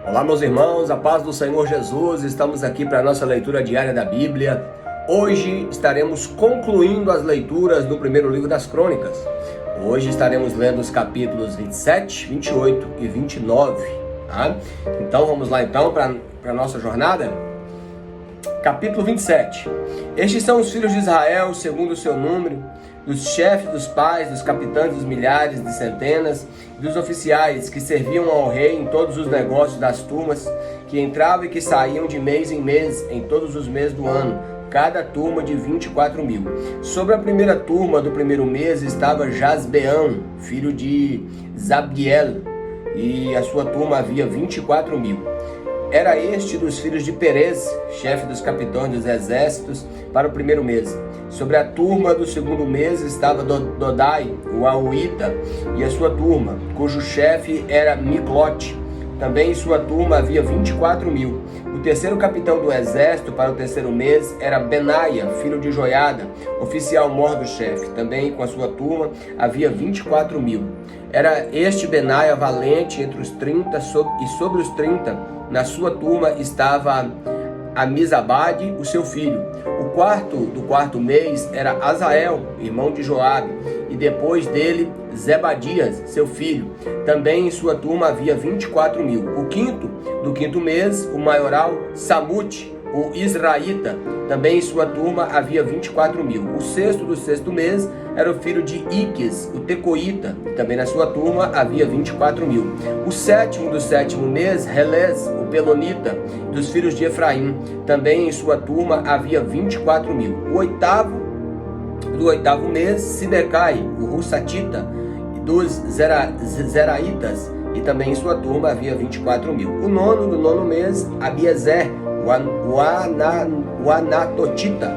Olá, meus irmãos, a paz do Senhor Jesus. Estamos aqui para a nossa leitura diária da Bíblia. Hoje estaremos concluindo as leituras do primeiro livro das Crônicas. Hoje estaremos lendo os capítulos 27, 28 e 29. Tá? Então vamos lá para a nossa jornada. Capítulo 27. Estes são os filhos de Israel, segundo o seu número, dos chefes, dos pais, dos capitães, dos milhares, de centenas, dos oficiais que serviam ao rei em todos os negócios das turmas, que entravam e que saíam de mês em mês, em todos os meses do ano, cada turma de 24.000. Sobre a primeira turma do primeiro mês estava Jasbeão, filho de Zabdiel, e a sua turma havia 24.000. Era este dos filhos de Perez, chefe dos capitães dos exércitos, para o primeiro mês. Sobre a turma do segundo mês estava Dodai, o Auita, e a sua turma, cujo chefe era Miclote. Também em sua turma havia 24.000. O terceiro capitão do exército para o terceiro mês era Benaia, filho de Joiada, oficial mor do chefe. Também com a sua turma havia 24.000. Era este Benaia valente entre os 30, e sobre os 30, na sua turma estava Amizabade, o seu filho. O quarto do quarto mês era Azael, irmão de Joabe, e depois dele Zebadias, seu filho. Também em sua turma havia 24.000. O quinto do quinto mês, o maioral Samute, o Israelita. Também em sua turma havia 24.000. O sexto do sexto mês era o filho de Iques, o Tecoíta. Também na sua turma havia 24.000. O sétimo do sétimo mês, Relez, o Pelonita, dos filhos de Efraim. Também em sua turma havia 24.000. O oitavo do oitavo mês, Sidecai, o Russatita, dos Zeraitas. E também em sua turma havia 24.000. O nono do nono mês, Abiezer, o Anatotita,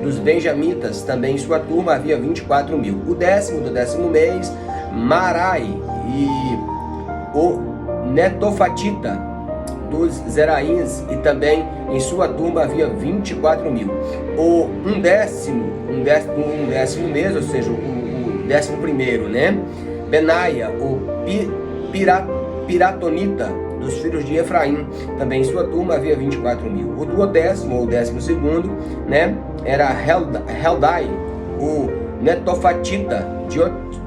dos Benjamitas. Também em sua turma havia 24.000. O décimo do décimo mês, Marai e o Netofatita, dos Zeraíns, e também em sua turma havia 24.000. Um décimo mês, ou seja, o 11º, né? Benaia, o Piratonita, dos filhos de Efraim. Também em sua turma havia 24.000. O duodécimo, ou 12º, né? Era Heldai, o Netofatita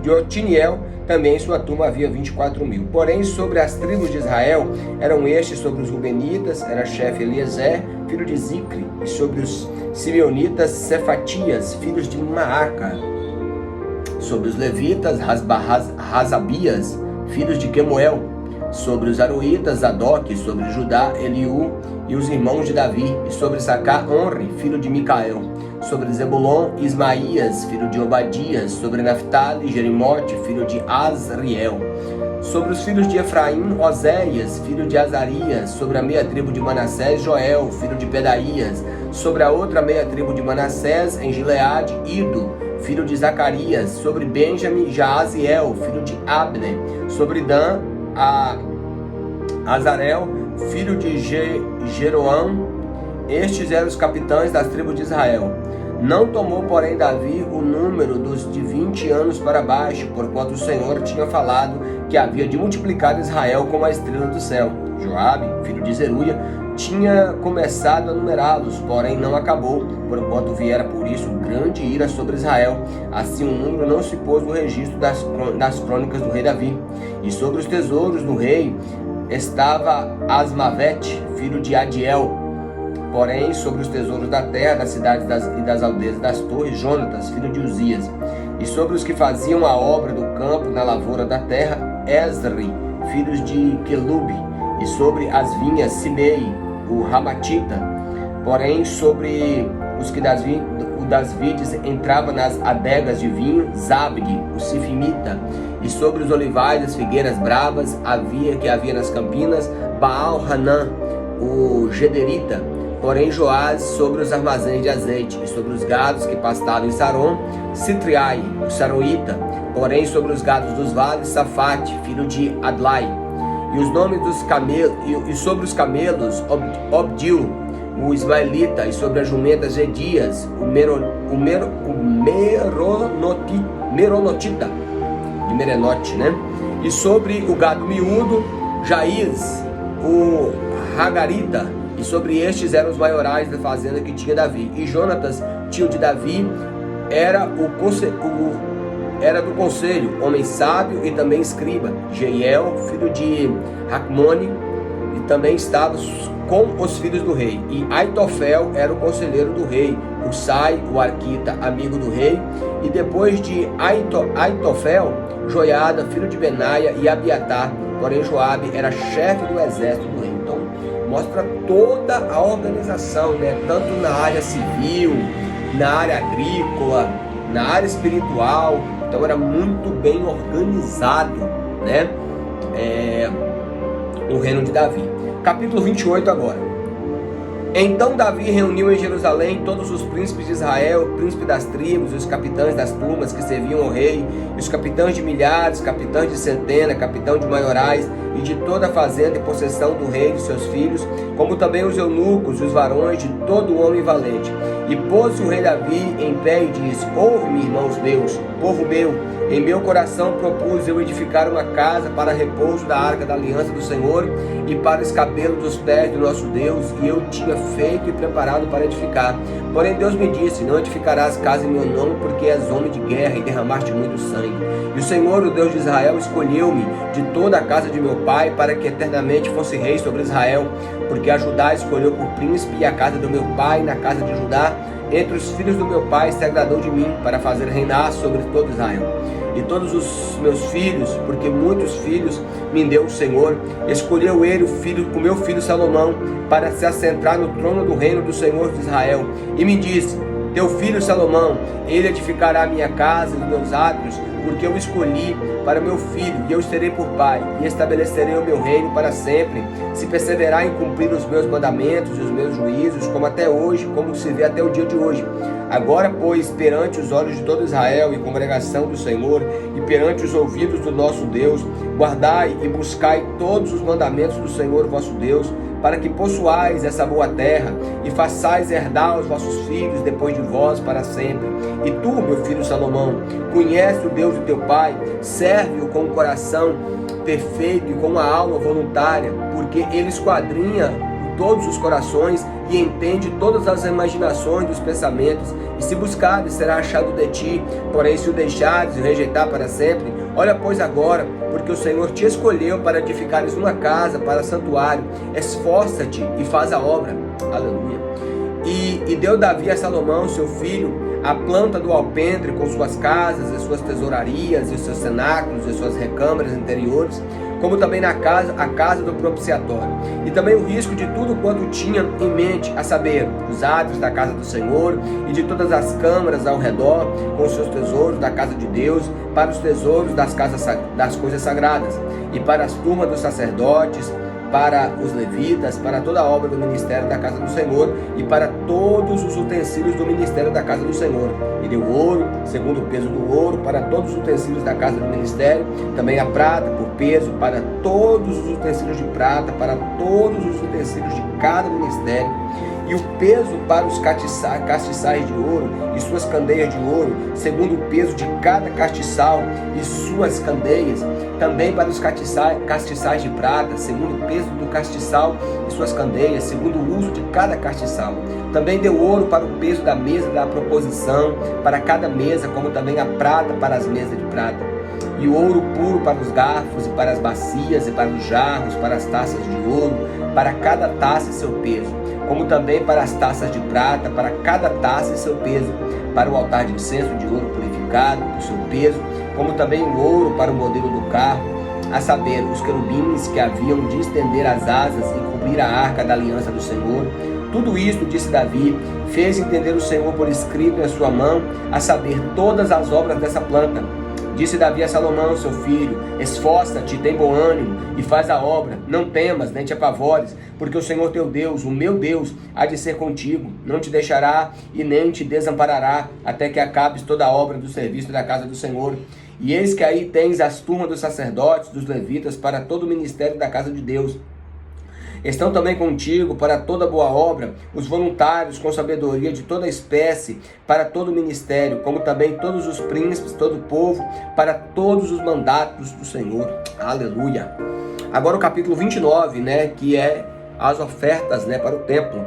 de Otiniel. Também em sua turma havia 24.000. Porém, sobre as tribos de Israel, eram estes: sobre os Rubenitas, era chefe Eliezer, filho de Zicre, e sobre os Simeonitas, Cefatias, filhos de Maaca. Sobre os Levitas, Razabias, filhos de Quemuel. Sobre os Aroítas, Zadok. Sobre Judá, Eliú e os irmãos de Davi. E sobre Sacar, Onri, filho de Micael. Sobre Zebulon, Ismaías, filho de Obadias. Sobre Naftali, Jerimote, filho de Azriel. Sobre os filhos de Efraim, Oséias, filho de Azarias. Sobre a meia tribo de Manassés, Joel, filho de Pedaías. Sobre a outra meia tribo de Manassés, em Gileade, Ido, filho de Zacarias. Sobre Benjamim, Jaaziel, filho de Abner. Sobre Dan, Azarel, filho de Jeroão. Estes eram os capitães das tribos de Israel. Não tomou, porém, Davi o número dos de 20 anos para baixo, porquanto o Senhor tinha falado que havia de multiplicar Israel como a estrela do céu. Joabe, filho de Zeruia, tinha começado a numerá-los, porém não acabou, porquanto viera por isso grande ira sobre Israel. Assim o número não se pôs no registro das crônicas do rei Davi. E sobre os tesouros do rei estava Asmavete, filho de Adiel. Porém, sobre os tesouros da terra, das cidades e das aldeias das torres, Jonatas, filho de Uzias. E sobre os que faziam a obra do campo na lavoura da terra, Esri, filhos de Quelube. E sobre as vinhas, Simei, o Ramatita. Porém, sobre os que das vides entrava nas adegas de vinho, Zabdi, o Sifimita. E sobre os olivais, as figueiras bravas, havia nas campinas, Baal-Hanã, o Gederita. Porém, Joás sobre os armazéns de azeite, e sobre os gados que pastavam em Saron, Citriai, o Saroíta. Porém, sobre os gados dos vales, Safate, filho de Adlai. E os nomes dos camelos, e sobre os camelos, Obdil, o Ismaelita. E sobre as jumentas, Gedias, o Meronotita, de Merenote, né? E sobre o gado miúdo, Jaíz, o Hagarita, e sobre estes eram os maiorais da fazenda que tinha Davi. E Jonatas, tio de Davi, era do conselho, homem sábio e também escriba. Jeiel, filho de Racmone, e também estava com os filhos do rei. E Aitofel era o conselheiro do rei. Usai, o arquita, amigo do rei. E depois de Aitofel, Joiada, filho de Benaia, e Abiatar. Porém Joabe era chefe do exército do rei. Então mostra toda a organização, né? Tanto na área civil, na área agrícola, na área espiritual. Então era muito bem organizado, né? O reino de Davi. Capítulo 28 agora. Então Davi reuniu em Jerusalém todos os príncipes de Israel, príncipe das tribos, os capitães das turmas que serviam ao rei, os capitães de milhares, capitães de centena, capitão de maiorais, e de toda a fazenda e possessão do rei e de seus filhos, como também os eunucos e os varões de todo homem valente. E pôs-se o rei Davi em pé e disse: Ouve-me, irmãos meus, povo meu, em meu coração propus eu edificar uma casa para repouso da arca da aliança do Senhor e para escabelo dos pés do nosso Deus, e eu tinha feito e preparado para edificar. Porém Deus me disse: Não edificarás casa em meu nome, porque és homem de guerra e derramaste muito sangue. E o Senhor, o Deus de Israel, escolheu-me de toda a casa de meu pai para que eternamente fosse rei sobre Israel, porque a Judá escolheu por príncipe, e a casa do meu pai na casa de Judá, entre os filhos do meu pai se agradou de mim, para fazer reinar sobre todo Israel. E todos os meus filhos, porque muitos filhos me deu o Senhor, escolheu ele o meu filho Salomão, para se assentar no trono do reino do Senhor de Israel. E me disse: Teu filho Salomão, ele edificará a minha casa e os meus átrios, porque eu escolhi para meu filho, e eu serei por pai, e estabelecerei o meu reino para sempre, se perseverar em cumprir os meus mandamentos e os meus juízos, como até hoje, como se vê até o dia de hoje. Agora, pois, perante os olhos de todo Israel e congregação do Senhor, e perante os ouvidos do nosso Deus, guardai e buscai todos os mandamentos do Senhor vosso Deus, para que possuais essa boa terra, e façais herdar os vossos filhos depois de vós para sempre. E tu, meu filho Salomão, conhece o Deus do teu pai, serve-o com o coração perfeito e com a alma voluntária, porque ele esquadrinha todos os corações e entende todas as imaginações dos pensamentos. E se buscares, será achado de ti. Porém, se o deixares e o rejeitar para sempre, olha, pois, agora, porque o Senhor te escolheu para edificares uma casa para santuário, esforça-te e faz a obra. Aleluia. E deu Davi a Salomão, seu filho, a planta do alpendre com suas casas, as suas tesourarias, e os seus cenáculos, e suas recâmaras interiores, como também a casa do propiciatório, e também o risco de tudo quanto tinha em mente, a saber, os átrios da casa do Senhor, e de todas as câmaras ao redor, com os seus tesouros da casa de Deus, para os tesouros das coisas sagradas, e para as turmas dos sacerdotes, para os levitas, para toda a obra do ministério da casa do Senhor, e para todos os utensílios do ministério da casa do Senhor. E deu ouro, segundo o peso do ouro, para todos os utensílios da casa do ministério, também a prata, por peso, para todos os utensílios de prata, para todos os utensílios de cada ministério, e o peso para os castiçais de ouro, e suas candeias de ouro, segundo o peso de cada castiçal, e suas candeias, também para os castiçais de prata, segundo o peso do castiçal, e suas candeias, segundo o uso de cada castiçal. Também deu ouro para o peso da mesa da proposição, para cada mesa, como também a prata para as mesas de prata. E o ouro puro para os garfos, e para as bacias, e para os jarros, para as taças de ouro, para cada taça e seu peso, como também para as taças de prata, para cada taça e seu peso, para o altar de incenso de ouro purificado, por seu peso, como também o ouro para o modelo do carro, a saber, os querubins que haviam de estender as asas e cobrir a arca da aliança do Senhor. Tudo isto, disse Davi, fez entender o Senhor por escrito em sua mão, a saber, todas as obras dessa planta. Disse Davi a Salomão, seu filho: esforça-te, tem bom ânimo, e faz a obra. Não temas, nem te apavores, porque o Senhor teu Deus, o meu Deus, há de ser contigo. Não te deixará e nem te desamparará, até que acabes toda a obra do serviço da casa do Senhor. E eis que aí tens as turmas dos sacerdotes, dos levitas, para todo o ministério da casa de Deus. Estão também contigo para toda boa obra os voluntários com sabedoria de toda espécie para todo o ministério, como também todos os príncipes, todo o povo, para todos os mandatos do Senhor. Aleluia. Agora o capítulo 29, né, que é as ofertas, né, para o templo.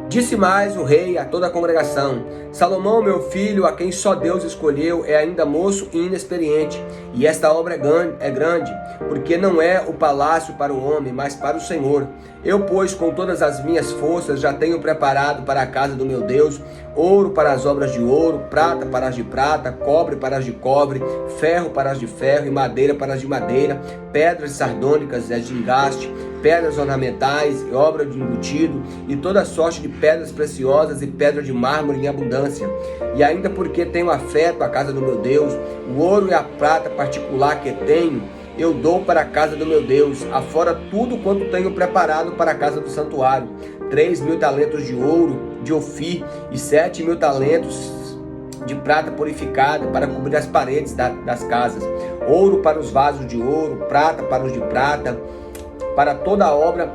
Disse mais o rei a toda a congregação: Salomão, meu filho, a quem só Deus escolheu, é ainda moço e inexperiente, e esta obra é grande, porque não é o palácio para o homem, mas para o Senhor. Eu, pois, com todas as minhas forças, já tenho preparado para a casa do meu Deus ouro para as obras de ouro, prata para as de prata, cobre para as de cobre, ferro para as de ferro e madeira para as de madeira, pedras sardônicas e as de engaste, pedras ornamentais e obra de embutido, e toda sorte de pedras preciosas e pedra de mármore em abundância. E ainda porque tenho afeto à casa do meu Deus, o ouro e a prata particular que tenho, eu dou para a casa do meu Deus, afora tudo quanto tenho preparado para a casa do santuário: 3.000 talentos de ouro de Ofir e 7.000 talentos de prata purificada para cobrir as paredes das casas, ouro para os vasos de ouro, prata para os de prata, para toda a obra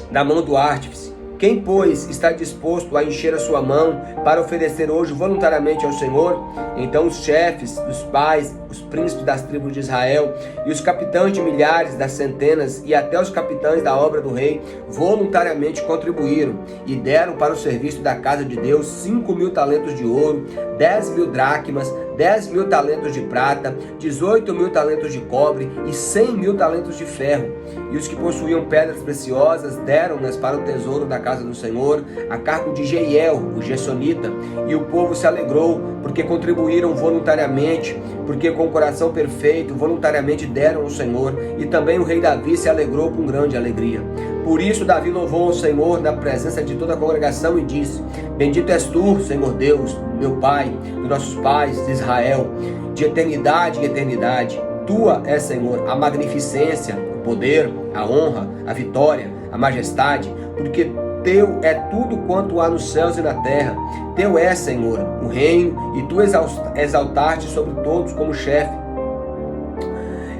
da mão do artífice. Quem, pois, está disposto a encher a sua mão para oferecer hoje voluntariamente ao Senhor? Então os chefes, os pais, os príncipes das tribos de Israel e os capitães de milhares, das centenas e até os capitães da obra do rei voluntariamente contribuíram e deram para o serviço da casa de Deus 5.000 talentos de ouro, 10.000 dracmas, 10.000 talentos de prata, 18.000 talentos de cobre e 100.000 talentos de ferro. E os que possuíam pedras preciosas deram-nas para o tesouro da casa do Senhor, a cargo de Jeiel, o Gersonita. E o povo se alegrou, porque contribuíram voluntariamente, porque com o coração perfeito voluntariamente deram ao Senhor. E também o rei Davi se alegrou com grande alegria. Por isso Davi louvou ao Senhor na presença de toda a congregação e disse: Bendito és tu, Senhor Deus, meu Pai, dos nossos pais de Israel, de eternidade em eternidade. Tua é, Senhor, a magnificência, o poder, a honra, a vitória, a majestade, porque teu é tudo quanto há nos céus e na terra. Teu é, Senhor, o reino, e tu exaltaste sobre todos como chefe.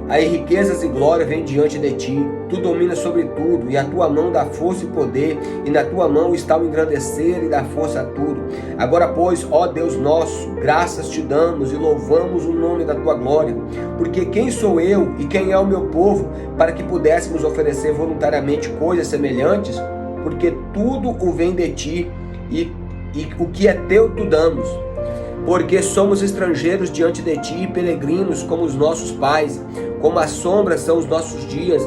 Aí riquezas e glória vêm diante de ti, tu dominas sobre tudo, e a tua mão dá força e poder, e na tua mão está o engrandecer e dar força a tudo. Agora, pois, ó Deus nosso, graças te damos e louvamos o nome da tua glória, porque quem sou eu e quem é o meu povo, para que pudéssemos oferecer voluntariamente coisas semelhantes? Porque tudo o vem de ti, e o que é teu tu damos. Porque somos estrangeiros diante de ti, peregrinos como os nossos pais, como as sombras são os nossos dias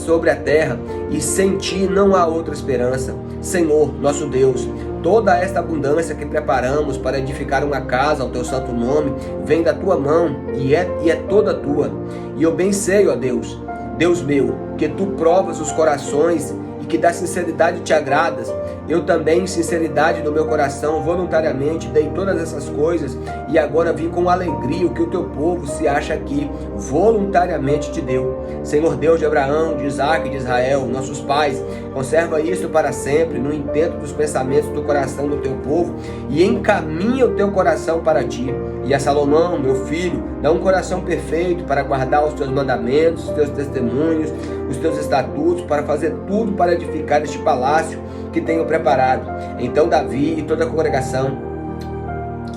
sobre a terra, e sem ti não há outra esperança. Senhor, nosso Deus, toda esta abundância que preparamos para edificar uma casa ao teu santo nome, vem da tua mão e é toda tua. E eu bem sei, ó Deus, Deus meu, que tu provas os corações e que da sinceridade te agradas. Eu também, em sinceridade do meu coração, voluntariamente dei todas essas coisas, e agora vi com alegria o que o teu povo se acha aqui, voluntariamente te deu. Senhor Deus de Abraão, de Isaque e de Israel, nossos pais, conserva isto para sempre no intento dos pensamentos do coração do teu povo, e encaminha o teu coração para ti. E a Salomão, meu filho, dá um coração perfeito para guardar os teus mandamentos, os teus testemunhos, os teus estatutos, para fazer tudo para edificar este palácio que tenho preparado. Então Davi e toda a congregação,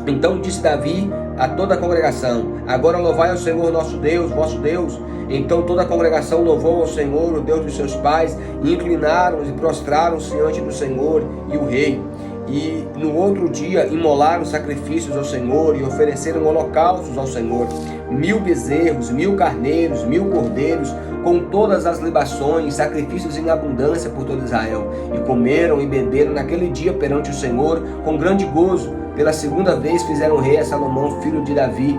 então disse Davi a toda a congregação: agora louvai ao Senhor nosso Deus, vosso Deus. Então toda a congregação louvou ao Senhor, o Deus dos seus pais, e inclinaram-se e prostraram-se diante do Senhor e o rei. E no outro dia imolaram sacrifícios ao Senhor e ofereceram holocaustos ao Senhor, 1000 bezerros, 1000 carneiros, 1000 cordeiros, com todas as libações, sacrifícios em abundância por todo Israel. E comeram e beberam naquele dia perante o Senhor com grande gozo. Pela segunda vez fizeram rei a Salomão, filho de Davi,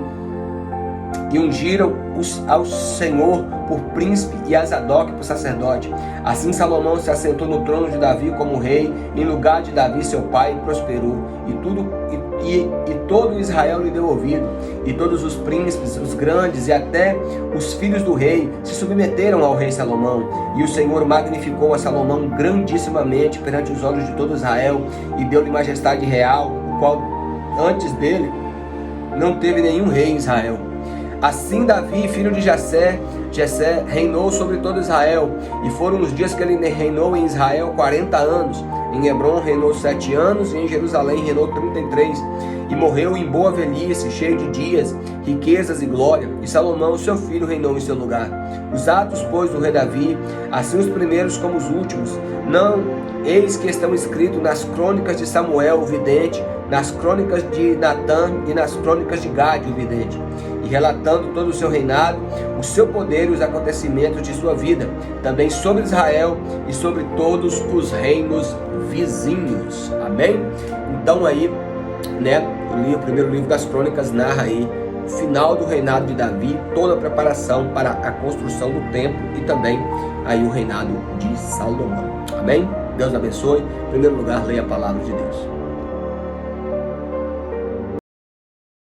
e ungiram ao Senhor por príncipe e a Zadok por sacerdote. Assim Salomão se assentou no trono de Davi como rei, em lugar de Davi seu pai, e prosperou. E todo Israel lhe deu ouvido, e todos os príncipes, os grandes e até os filhos do rei se submeteram ao rei Salomão. E o Senhor magnificou a Salomão grandissimamente perante os olhos de todo Israel, e deu-lhe majestade real, o qual antes dele não teve nenhum rei em Israel. Assim Davi, filho de Jessé, reinou sobre todo Israel, e foram os dias que ele reinou em Israel 40 anos. Em Hebrom reinou 7 anos e em Jerusalém reinou 33. E morreu em boa velhice, cheio de dias, riquezas e glória. E Salomão, seu filho, reinou em seu lugar. Os atos, pois, do rei Davi, assim os primeiros como os últimos, não, eis que estão escritos nas crônicas de Samuel, o vidente, nas crônicas de Natã e nas crônicas de Gade, o vidente, e relatando todo o seu reinado, o seu poder e os acontecimentos de sua vida, também sobre Israel e sobre todos os reinos vizinhos. Amém? Então aí, o primeiro livro das crônicas narra aí o final do reinado de Davi, toda a preparação para a construção do templo e também aí o reinado de Salomão. Amém? Deus abençoe. Em primeiro lugar, leia a palavra de Deus.